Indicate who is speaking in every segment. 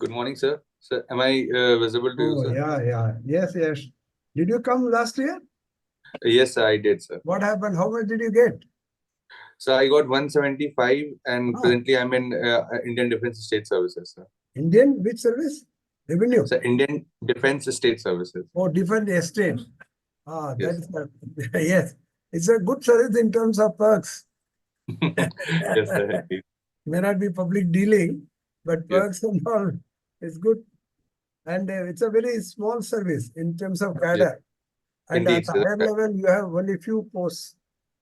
Speaker 1: Good morning, sir. Sir, am I visible to you,
Speaker 2: Oh,
Speaker 1: sir?
Speaker 2: yeah. Yes. Did you come last year?
Speaker 1: Yes, sir, I did, sir.
Speaker 2: What happened? How much did you get?
Speaker 1: So I got 175, and
Speaker 2: Ah.
Speaker 1: presently I'm in Indian Defence State Services, sir.
Speaker 2: Indian, which service? Revenue.
Speaker 1: So Indian Defence State Services.
Speaker 2: Oh, different estate.
Speaker 1: Yes.
Speaker 2: Yes. It's a good service in terms of perks.
Speaker 1: Yes, sir.
Speaker 2: May not be public dealing, but
Speaker 1: Yes.
Speaker 2: perks and all is good. And it's a very small service in terms of cadre.
Speaker 1: Yes.
Speaker 2: And
Speaker 1: Indeed,
Speaker 2: at the
Speaker 1: sir.
Speaker 2: higher level, you have only few posts.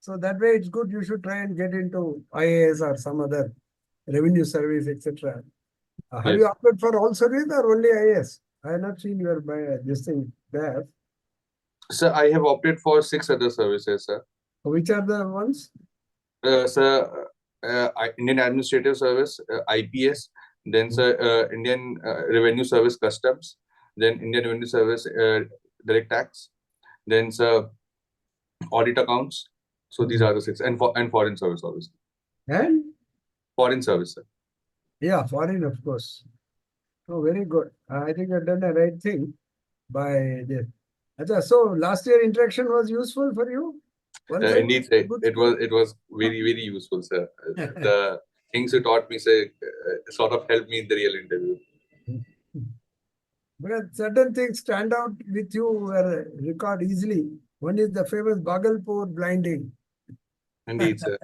Speaker 2: So that way it's good. You should try and get into IAS or some other revenue service, etc. Have
Speaker 1: Yes.
Speaker 2: you applied for all service or only IAS? I have not seen your this thing there.
Speaker 1: Sir, I have opted for 6 other services, sir.
Speaker 2: Which are the ones?
Speaker 1: Sir, Indian Administrative Service, IPS, then sir, Indian Revenue Service Customs, then Indian Revenue Service Direct Tax, then sir, Audit Accounts. So these are the 6, and Foreign Service, obviously.
Speaker 2: And?
Speaker 1: Foreign Service, sir.
Speaker 2: Yeah, foreign, of course. Oh, very good. I think I've done the right thing by this. So last year interaction was useful for you?
Speaker 1: Indeed, sir, it was very useful, sir. The things you taught me, sir, sort of helped me in the real interview.
Speaker 2: Because certain things stand out with you or record easily. One is the famous Bhagalpur blinding.
Speaker 1: Indeed, sir.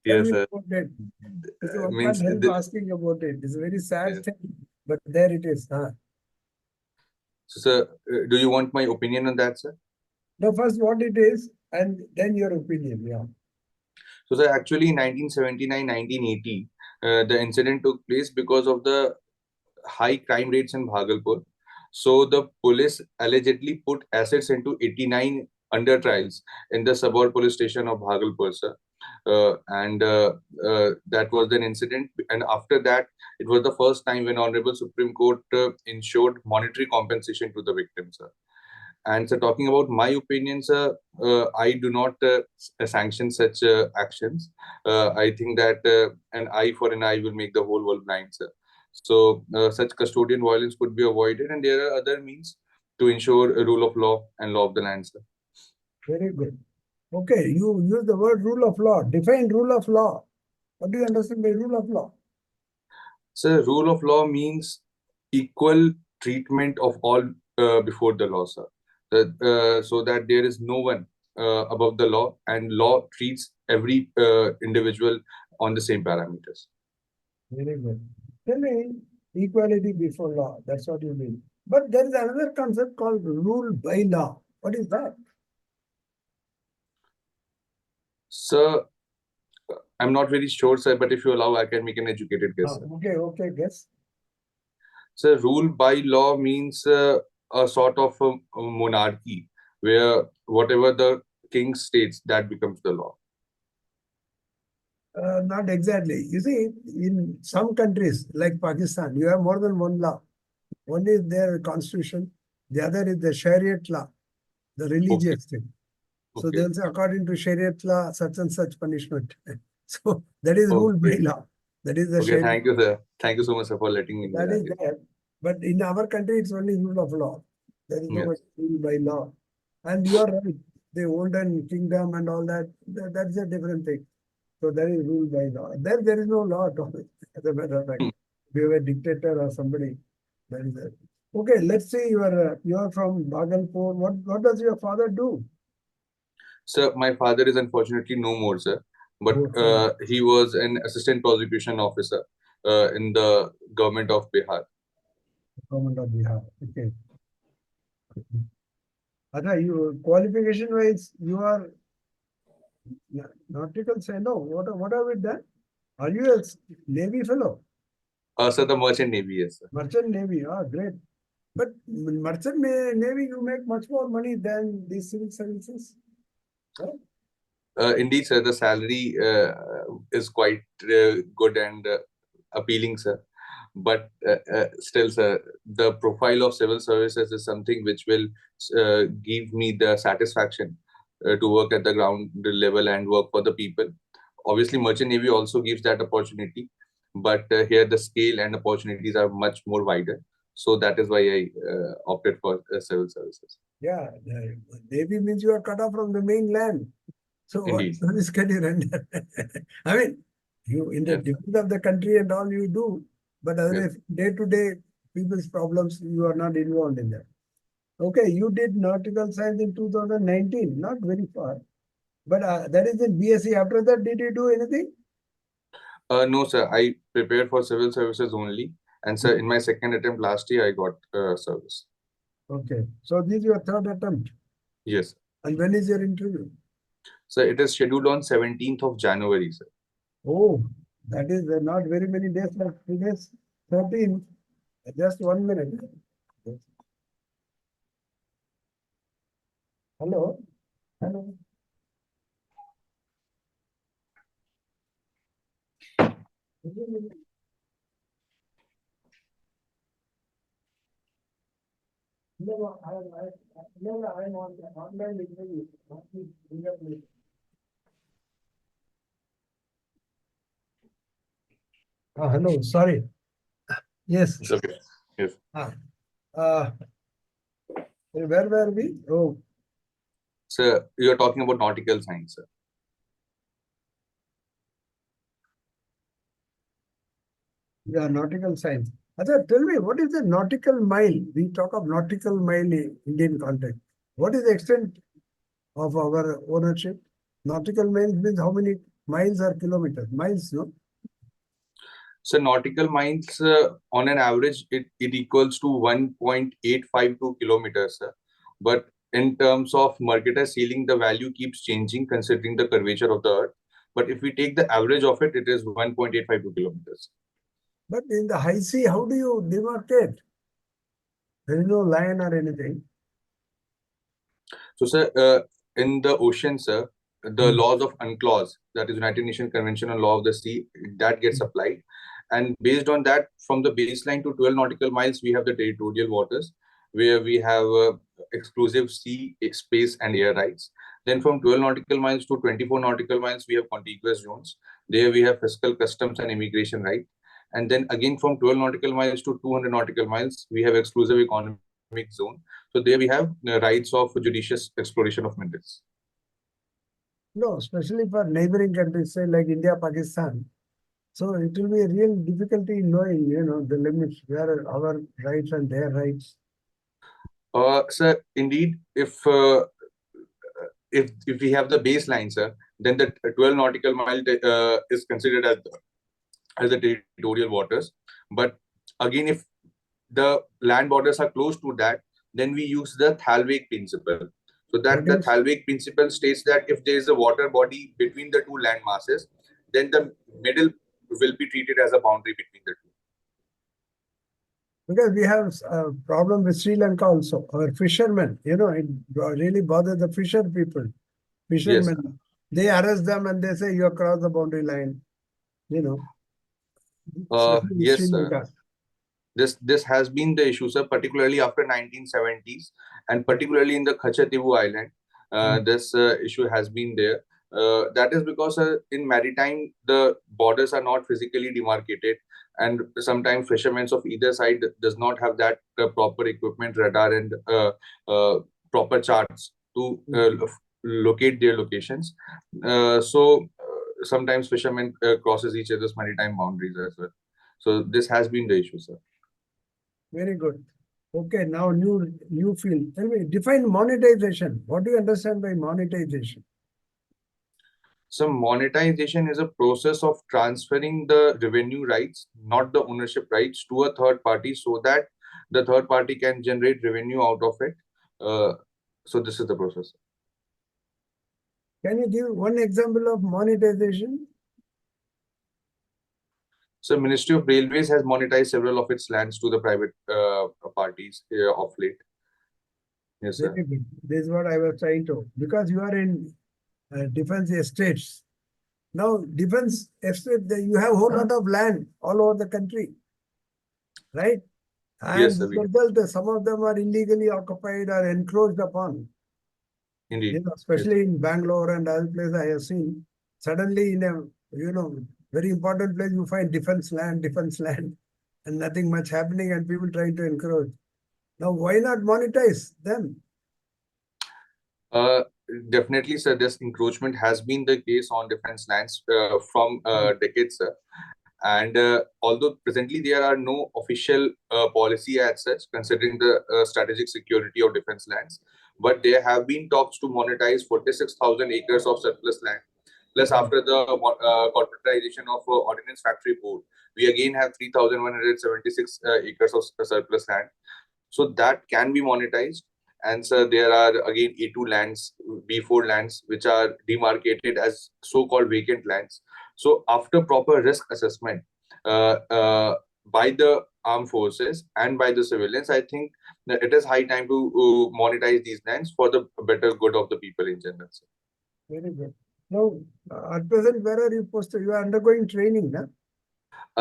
Speaker 1: Yes, sir.
Speaker 2: So I can't help asking about it. It's a very sad thing, but there it is. So,
Speaker 1: sir, do you want my opinion on that, sir?
Speaker 2: No, first what it is, and then your opinion. Yeah.
Speaker 1: So, sir, actually, in 1979, 1980, the incident took place because of the high crime rates in Bhagalpur. So, the police allegedly put assets into 89 under trials in the suburb police station of Bhagalpur, sir. That was an incident. And after that, it was the first time when Honorable Supreme Court ensured monetary compensation to the victims, sir. And so, talking about my opinion, sir, I do not sanction such actions. I think that an eye for an eye will make the whole world blind, sir. So, such custodian violence could be avoided, and there are other means to ensure a rule of law and law of the land, sir.
Speaker 2: Very good. Okay, you use the word rule of law. Define rule of law. What do you understand by rule of law?
Speaker 1: Sir, rule of law means equal treatment of all before the law, sir. So that there is no one above the law, and law treats every individual on the same parameters.
Speaker 2: Very good. Tell me, equality before law. That's what you mean. But there is another concept called rule by law. What is that?
Speaker 1: Sir, I'm not very sure, sir, but if you allow, I can make an educated guess.
Speaker 2: Okay, guess.
Speaker 1: So, rule by law means a sort of a monarchy where whatever the king states, that becomes the law.
Speaker 2: Not exactly. You see, in some countries like Pakistan, you have more than one law. One is their constitution, the other is the Shariat law, the religious thing. So they'll say, according to Shariat law, such and such punishment. So that is ruled by law. That is the Shariat.
Speaker 1: Thank you, sir. Thank you so much, sir, for letting me know.
Speaker 2: That is there. But in our country, it's only rule of law. There is no much rule by law. And you are right. The olden kingdom and all that, that's a different thing. So that is ruled by law. There is no law at all. As a matter of fact, if you have a dictator or somebody, that is it. Okay, let's say you are from Bhagalpur. What does your father do?
Speaker 1: Sir, my father is unfortunately no more, sir. But he was an assistant prosecution officer in the government of Bihar.
Speaker 2: Government of Bihar. Okay. You qualification wise, you are nautical say no. What have we done? Are you a Navy fellow?
Speaker 1: Sir, the Merchant Navy, yes, sir.
Speaker 2: Merchant Navy, great. But Merchant Navy, you make much more money than the civil services. Right?
Speaker 1: Indeed, sir, the salary is quite good and appealing, sir. But still, sir, the profile of civil services is something which will give me the satisfaction to work at the ground level and work for the people. Obviously, Merchant Navy also gives that opportunity. but here the scale and opportunities are much more wider. So that is why I opted for civil services.
Speaker 2: Yeah, Navy means you are cut off from the mainland. So what
Speaker 1: Indeed.
Speaker 2: service can you render? I mean, you in the
Speaker 1: Yes, sir.
Speaker 2: defense of the country and all you do, but
Speaker 1: Yes.
Speaker 2: otherwise day-to-day people's problems, you are not involved in that. Okay, you did nautical science in 2019, not very far, but that is in BSc. After that, did you do anything?
Speaker 1: No, sir. I prepared for civil services only, and sir, in my second attempt last year, I got service.
Speaker 2: Okay, so this is your third attempt.
Speaker 1: Yes.
Speaker 2: And when is your interview?
Speaker 1: So it is scheduled on 17th of January, sir.
Speaker 2: Oh, that is not very many days left. Today's 13. Just 1 minute. Hello? Hello? No, I'm on the online interview. Hello, sorry. Yes.
Speaker 1: It's okay. Yes.
Speaker 2: Uh, where were we? Oh,
Speaker 1: Sir, you are talking about nautical science, sir.
Speaker 2: yeah, nautical science. Acha, tell me, what is the nautical mile? We talk of nautical mile in Indian context. What is the extent of our ownership? Nautical miles means how many miles or kilometers? Miles, no?
Speaker 1: So nautical miles, on an average, it equals to 1.852 kilometers, sir. But in terms of Mercator ceiling, the value keeps changing considering the curvature of the Earth. But if we take the average of it, it is 1.852 kilometers.
Speaker 2: But in the high sea, how do you demarcate? There is no line or anything.
Speaker 1: So, sir, in the ocean, sir, the laws of UNCLOS, that is United Nations Convention on Law of the Sea, that gets applied. And based on that, from the baseline to 12 nautical miles, we have the territorial waters, where we have exclusive sea, space, and air rights. Then from 12 nautical miles to 24 nautical miles, we have contiguous zones. There we have fiscal, customs, and immigration right. And then again, from 12 nautical miles to 200 nautical miles, we have exclusive economic zone. So there we have the rights of judicious exploration of minerals.
Speaker 2: No, especially for neighboring countries, say like India, Pakistan. So it will be a real difficulty in knowing, the limits, where are our rights and their rights.
Speaker 1: Sir, indeed, if we have the baseline, sir, then the 12 nautical mile is considered as the territorial waters. But again, if the land borders are close to that, then we use the Thalweg principle. So that the Thalweg principle states that if there is a water body between the two land masses, then the middle will be treated as a boundary between the two.
Speaker 2: Because we have a problem with Sri Lanka also. Our fishermen, it really bothers the fisher people. Fishermen, yes. They arrest them and they say you have crossed the boundary line.
Speaker 1: Yes, sir. This has been the issue, sir, particularly after 1970s, and particularly in the Kachatibu Island. This issue has been there. That is because in maritime, the borders are not physically demarcated, and sometimes fishermen of either side does not have that proper equipment, radar, and proper charts to locate their locations. So sometimes fishermen crosses each other's maritime boundaries as well. So this has been the issue, sir.
Speaker 2: Very good. Okay, now new field. Tell me, define monetization. What do you understand by monetization?
Speaker 1: So monetization is a process of transferring the revenue rights, not the ownership rights, to a third party so that the third party can generate revenue out of it. So this is the process.
Speaker 2: Can you give one example of monetization?
Speaker 1: So Ministry of Railways has monetized several of its lands to the private parties of late. Yes, sir.
Speaker 2: This is what I was trying to, because you are in defense estates. Now, defense estate, you have a whole lot of land all over the country, right? And
Speaker 1: yes, sir,
Speaker 2: some of them are illegally occupied or encroached upon.
Speaker 1: Indeed.
Speaker 2: Especially in Bangalore and other places I have seen. Suddenly in a, Very important place you find defense land, and nothing much happening and people trying to encroach. Now, why not monetize them?
Speaker 1: Uh, Definitely, sir. This encroachment has been the case on defense lands from decades, sir. And although presently there are no official policy as such, considering the strategic security of defense lands, but there have been talks to monetize 46,000 acres of surplus land. Plus, after the corporatization of Ordnance Factory Board, we again have 3,176 acres of surplus land. So that can be monetized. And so there are again A2 lands, B4 lands, which are demarcated as so-called vacant lands. So after proper risk assessment by the armed forces and by the civilians, I think that it is high time to monetize these lands for the better good of the people in general.
Speaker 2: Very good. Now, at present, where are you posted? You are undergoing training, no?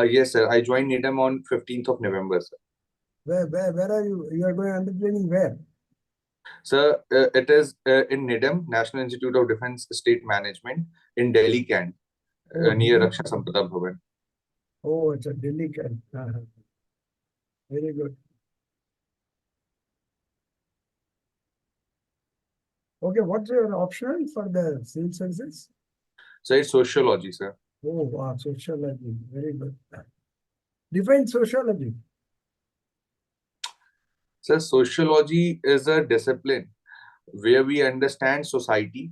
Speaker 1: Yes, sir. I joined NIDAM on 15th of November, sir.
Speaker 2: Where are you? You are going under training where?
Speaker 1: Sir, it is in NIDAM, National Institute of Defense State Management in Delhi, Kent, near
Speaker 2: Delhi.
Speaker 1: Raksha Sampada Bhavan.
Speaker 2: Oh, it's a Delhi camp. Very good. Okay, what's your option for the civil services?
Speaker 1: So it's sociology, sir.
Speaker 2: Oh, wow, sociology. Very good. Define sociology.
Speaker 1: So sociology is a discipline where we understand society,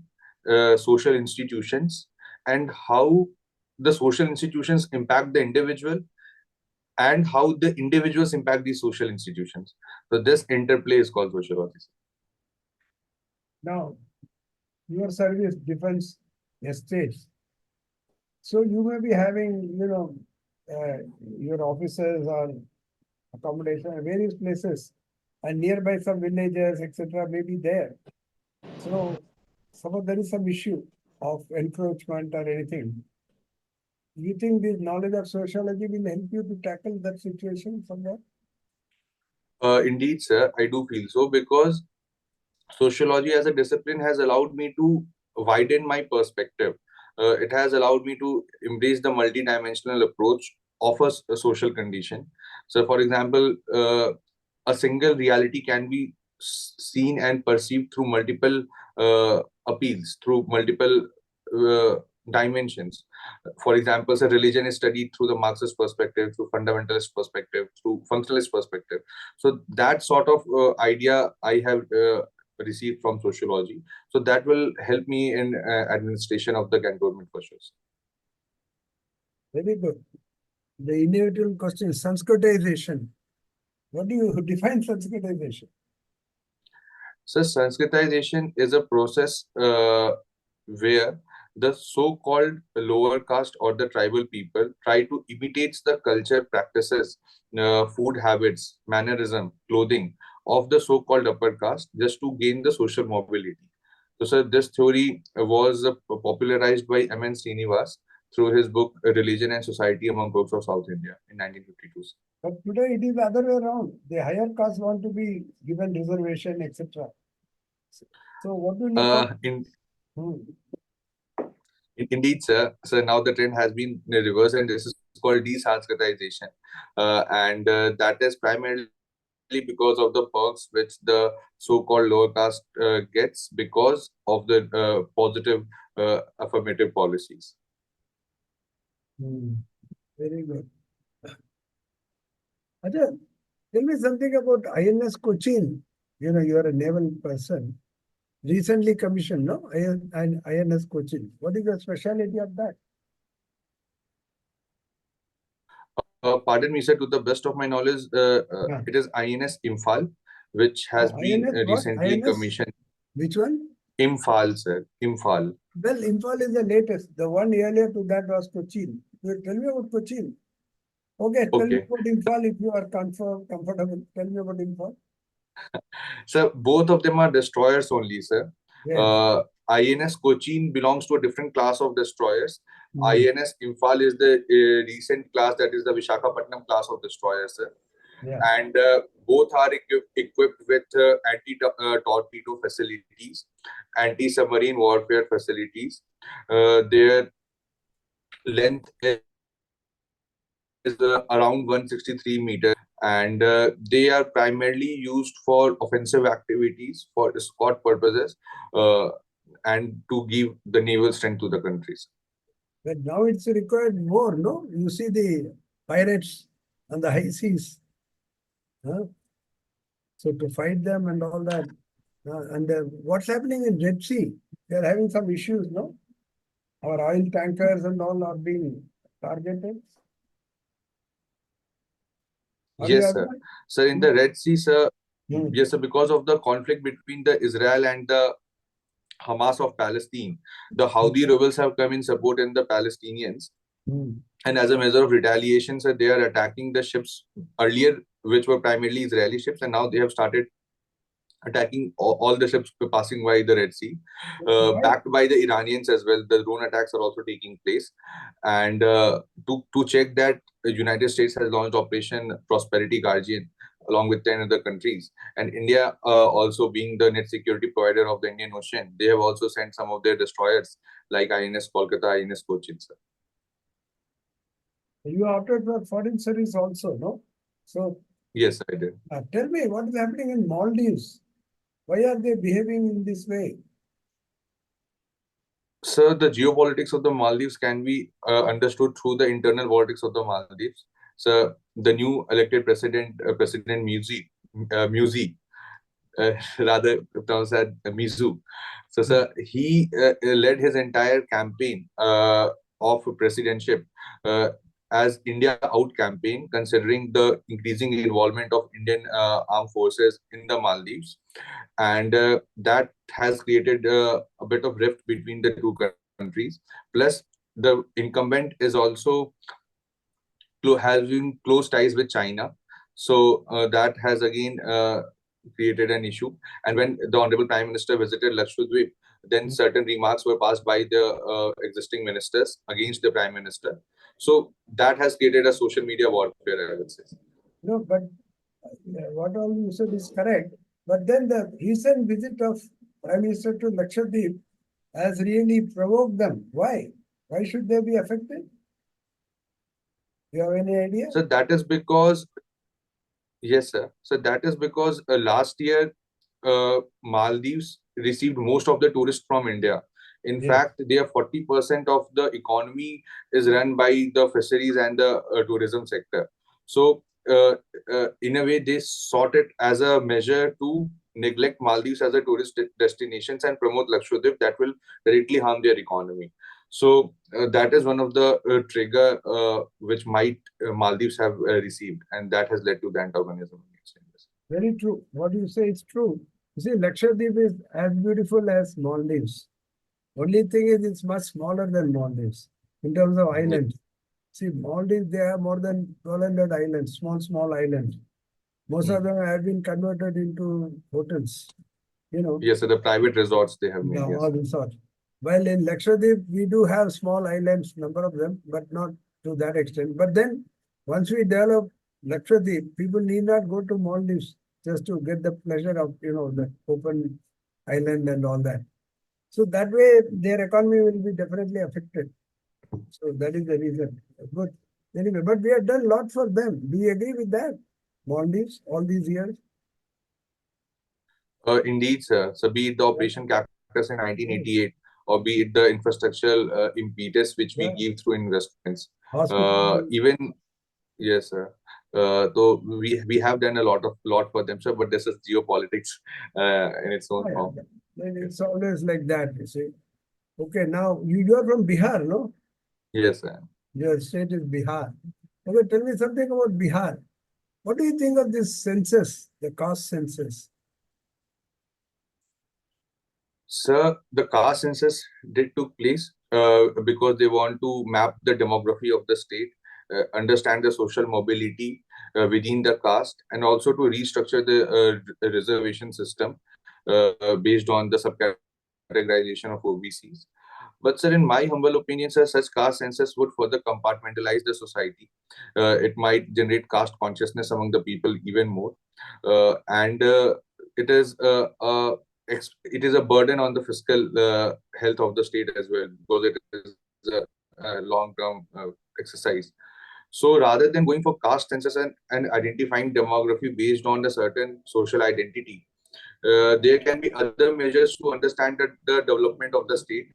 Speaker 1: social institutions, and how the social institutions impact the individual and how the individuals impact these social institutions. So this interplay is called sociology.
Speaker 2: Now, your service defense estates. So you may be having, your offices or accommodation at various places and nearby some villages, etc., may be there. So suppose there is some issue of encroachment or anything. Do you think this knowledge of sociology will help you to tackle that situation somewhere?
Speaker 1: Indeed, sir, I do feel so because sociology as a discipline has allowed me to widen my perspective. It has allowed me to embrace the multidimensional approach of a social condition. So, for example, a single reality can be seen and perceived through multiple appeals, through multiple uh, dimensions. For example, so religion is studied through the Marxist perspective, through fundamentalist perspective, through functionalist perspective. So that sort of idea I have received from sociology. So that will help me in administration of the cantonment for sure.
Speaker 2: Very good. The inevitable question is Sanskritization. What do you define Sanskritization?
Speaker 1: So Sanskritization is a process where the so-called lower caste or the tribal people try to imitate the culture, practices, food habits, mannerism, clothing of the so-called upper caste just to gain the social mobility. So, sir, this theory was popularized by M.N. Srinivas through his book Religion and Society Among Folks of South India in 1952.
Speaker 2: But today it is the other way around. The higher caste want to be given reservation, etc. So what will you
Speaker 1: Indeed, sir. So now the trend has been reversed, and this is called desanskritization, and that is primarily because of the perks which the so-called lower caste gets because of the positive affirmative policies.
Speaker 2: Very good. Ajay, tell me something about INS Cochin. You are a naval person. Recently commissioned, no? INS Cochin. What is the speciality of that?
Speaker 1: Pardon me, sir. To the best of my knowledge, it is INS Imphal, which has been
Speaker 2: INS what?
Speaker 1: recently
Speaker 2: INS?
Speaker 1: commissioned.
Speaker 2: Which one?
Speaker 1: Imphal, sir. Imphal.
Speaker 2: Well, Imphal is the latest. The one earlier to that was Cochin. Tell me about Cochin. Okay, tell me about Imphal if you are comfortable. Tell me about Imphal.
Speaker 1: Sir, both of them are destroyers only, sir.
Speaker 2: Yes.
Speaker 1: INS Cochin belongs to a different class of destroyers. INS Imphal is the recent class, that is the Vishakhapatnam class of destroyers, sir.
Speaker 2: Yeah.
Speaker 1: And both are equipped with anti-torpedo facilities, anti-submarine warfare facilities. Their length is around 163 meters, and they are primarily used for offensive activities for escort purposes, and to give the naval strength to the countries.
Speaker 2: But now it's required more, no? You see the pirates on the high seas. Huh? So to fight them and all that. And what's happening in Red Sea? They are having some issues, no? Our oil tankers and all are being targeted.
Speaker 1: Yes, sir. Sir, in the Red Sea, sir, yes, sir, because of the conflict between the Israel and the Hamas of Palestine, the Houthi rebels have come in support in the Palestinians. And as a measure of retaliation, sir, they are attacking the ships earlier, which were primarily Israeli ships, and now they have started attacking all the ships passing by the Red Sea, backed by the Iranians as well. The drone attacks are also taking place. And to check that, the United States has launched Operation Prosperity Guardian along with 10 other countries. And India, also being the net security provider of the Indian Ocean, they have also sent some of their destroyers like INS Kolkata, INS Cochin, sir.
Speaker 2: You opted for foreign service also, no? So
Speaker 1: yes, I did.
Speaker 2: Tell me what is happening in Maldives. Why are they behaving in this way?
Speaker 1: Sir, the geopolitics of the Maldives can be understood through the internal politics of the Maldives. So the new elected president, President Muzi, rather pronounced as Mizu. So, sir, he led his entire campaign of presidency as India Out campaign, considering the increasing involvement of Indian armed forces in the Maldives. And that has created a bit of rift between the two countries. Plus, the incumbent is also having close ties with China. So that has again created an issue. And when the Honorable Prime Minister visited Lakshadweep, then certain remarks were passed by the existing ministers against the Prime Minister. So that has created a social media warfare, I would say.
Speaker 2: No, but what all you said is correct. But then the recent visit of Prime Minister to Lakshadweep has really provoked them. Why? Why should they be affected? Do you have any idea?
Speaker 1: So that is because, yes, sir. So that is because last year, Maldives received most of the tourists from India. In fact, they are 40% of the economy is run by the fisheries and the tourism sector. So, in a way, they sought it as a measure to neglect Maldives as a tourist destinations and promote Lakshadweep that will directly harm their economy. So that is one of the trigger which might Maldives have received, and that has led to the antagonism.
Speaker 2: Very true. What you say is true. You see, Lakshadweep is as beautiful as Maldives. Only thing is, it's much smaller than Maldives in terms of islands. See, Maldives, they have more than 1,200 islands, small islands. Most of them have been converted into hotels. You know.
Speaker 1: Yes, so the private resorts they have made.
Speaker 2: Yeah,
Speaker 1: yes.
Speaker 2: all resorts. Well, in Lakshadweep, we do have small islands, number of them, but not to that extent. But then, once we develop Lakshadweep, people need not go to Maldives just to get the pleasure of, the open island and all that. So that way, their economy will be definitely affected. So that is the reason. Good. Anyway, but we have done a lot for them. Do you agree with that? Maldives, all these years?
Speaker 1: Indeed, sir. So be it the Operation Cactus in 1988, or be it the infrastructural impetus which we give through investments. Even, yes, sir. So we have done a lot for them, sir. But this is geopolitics in its own form.
Speaker 2: It's always like that, you see. Okay, now you are from Bihar, no?
Speaker 1: Yes, sir.
Speaker 2: Your state is Bihar. Okay, tell me something about Bihar. What do you think of this census, the caste census?
Speaker 1: Sir, the caste census did took place because they want to map the demography of the state, understand the social mobility within the caste, and also to restructure the reservation system based on the subcategorization of OBCs. But sir, in my humble opinion, sir, such caste census would further compartmentalize the society. It might generate caste consciousness among the people even more, and it is it is a burden on the fiscal health of the state as well, because it is a long-term exercise. So rather than going for caste census and identifying demography based on a certain social identity, there can be other measures to understand the development of the state.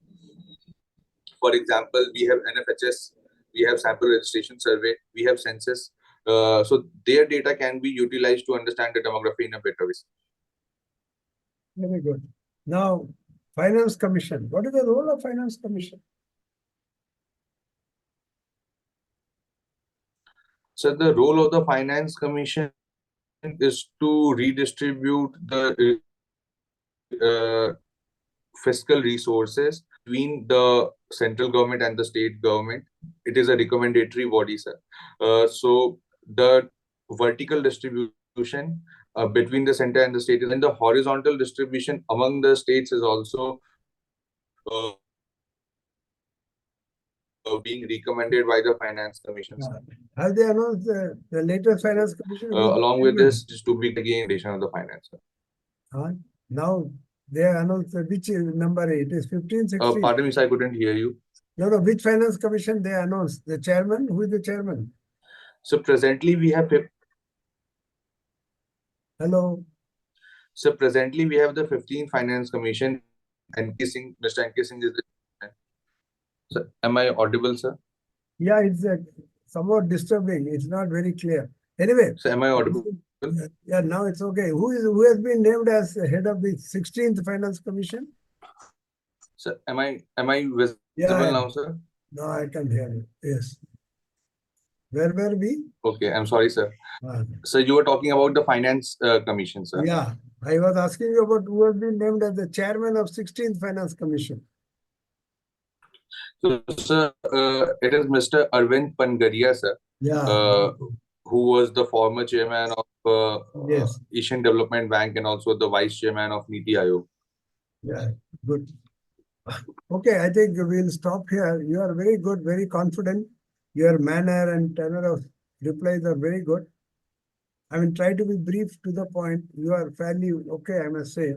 Speaker 1: For example, we have NFHS, we have sample registration survey, we have census. So their data can be utilized to understand the demography in a better way.
Speaker 2: Very good. Now, Finance Commission. What is the role of Finance Commission?
Speaker 1: So the role of the Finance Commission is to redistribute the fiscal resources between the central government and the state government. It is a recommendatory body, sir. So the vertical distribution between the center and the state, and the horizontal distribution among the states is also being recommended by the Finance Commission, sir.
Speaker 2: Have they announced the latest Finance Commission?
Speaker 1: Along with this, just to be again of the finance, sir.
Speaker 2: Now they announced which number it is 15, 16.
Speaker 1: Pardon me, sir, I couldn't hear you.
Speaker 2: No, which Finance Commission they announced? The chairman? Who is the chairman?
Speaker 1: So presently we have.
Speaker 2: Hello.
Speaker 1: So presently we have the 15th Finance Commission, and Mr. N.K. Singh is the. So, am I audible, sir?
Speaker 2: Yeah, it's somewhat disturbing. It's not very clear. Anyway.
Speaker 1: So am I audible?
Speaker 2: Yeah, now it's okay. Who has been named as head of the 16th Finance Commission?
Speaker 1: So am I visible now, sir?
Speaker 2: No, I can't hear you. Yes. Where were we?
Speaker 1: Okay, I'm sorry, sir. So you were talking about the Finance Commission, sir.
Speaker 2: Yeah, I was asking you about who has been named as the chairman of 16th Finance Commission.
Speaker 1: So, sir, it is Mr. Arvind Pangaria, sir.
Speaker 2: Yeah.
Speaker 1: Who was the former chairman of
Speaker 2: yes.
Speaker 1: Asian Development Bank and also the vice chairman of Niti Aayog.
Speaker 2: Yeah, good. Okay, I think we'll stop here. You are very good, very confident. Your manner and tenor of replies are very good. I mean, try to be brief to the point. You are fairly okay, I must say.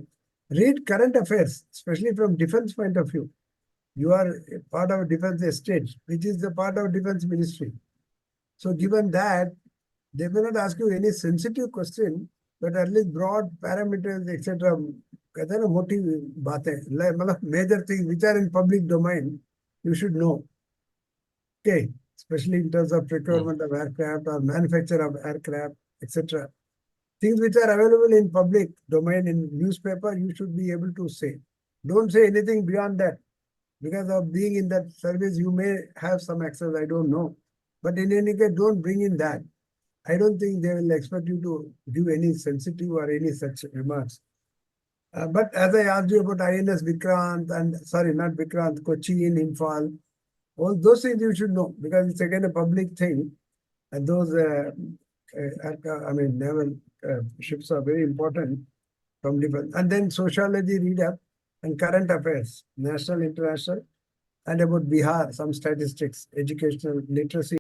Speaker 2: Read current affairs, especially from defense point of view. You are part of defense estate, which is the part of defense ministry. So given that, they may not ask you any sensitive question, but at least broad parameters, etc. Major things which are in public domain, you should know. Okay, especially in terms of procurement of aircraft or manufacture of aircraft, etc. Things which are available in public domain in newspaper, you should be able to say. Don't say anything beyond that. Because of being in that service, you may have some access, I don't know. But in any case, don't bring in that. I don't think they will expect you to give any sensitive or any such remarks. But as I asked you about INS Vikrant and, sorry, not Vikrant, Cochin, Imphal, all those things you should know because it's again a public thing. And those, naval ships are very important from different. And then sociology read up and current affairs, national, international, and about Bihar, some statistics, educational literacy.